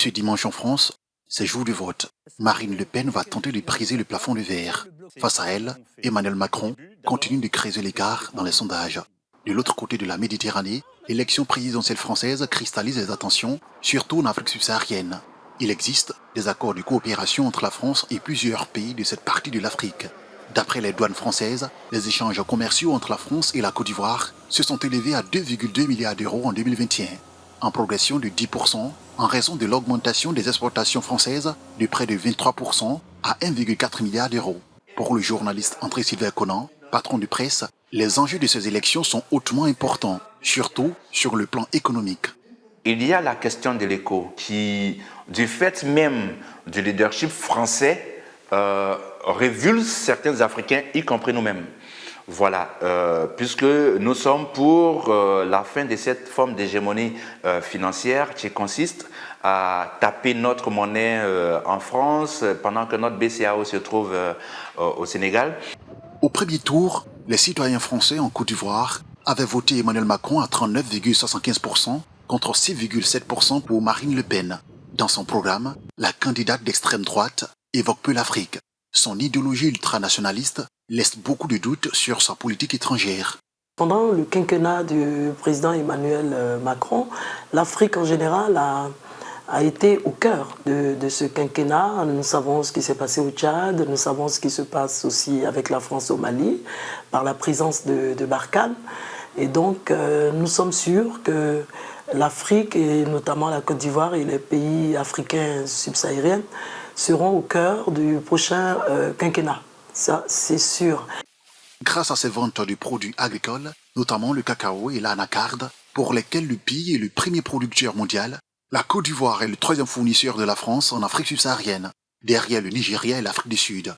Ce dimanche en France, c'est jour de vote. Marine Le Pen va tenter de briser le plafond de verre. Face à elle, Emmanuel Macron continue de creuser l'écart dans les sondages. De l'autre côté de la Méditerranée, l'élection présidentielle française cristallise les attentions, surtout en Afrique subsaharienne. Il existe des accords de coopération entre la France et plusieurs pays de cette partie de l'Afrique. D'après les douanes françaises, les échanges commerciaux entre la France et la Côte d'Ivoire se sont élevés à 2,2 milliards d'euros en 2021, en progression de 10% en raison de l'augmentation des exportations françaises de près de 23% à 1,4 milliard d'euros. Pour le journaliste André-Sylvain Conan, patron de presse, les enjeux de ces élections sont hautement importants, surtout sur le plan économique. Il y a la question de l'éco qui, du fait même du leadership français, révulse certains Africains, y compris nous-mêmes. Voilà, puisque nous sommes pour la fin de cette forme d'hégémonie financière qui consiste à taper notre monnaie en France pendant que notre BCAO se trouve au Sénégal. Au premier tour, les citoyens français en Côte d'Ivoire avaient voté Emmanuel Macron à 39,75% contre 6,7% pour Marine Le Pen. Dans son programme, la candidate d'extrême droite évoque peu l'Afrique. Son idéologie ultranationaliste laisse beaucoup de doutes sur sa politique étrangère. Pendant le quinquennat du président Emmanuel Macron, l'Afrique en général a été au cœur de ce quinquennat. Nous savons ce qui s'est passé au Tchad, nous savons ce qui se passe aussi avec la France au Mali, par la présence de Barkhane. Et donc, nous sommes sûrs que l'Afrique, et notamment la Côte d'Ivoire et les pays africains subsahariens, seront au cœur du prochain quinquennat. Ça, c'est sûr. Grâce à ces ventes de produits agricoles, notamment le cacao et l'anacarde, pour lesquels le pays est le premier producteur mondial, la Côte d'Ivoire est le troisième fournisseur de la France en Afrique subsaharienne, derrière le Nigeria et l'Afrique du Sud.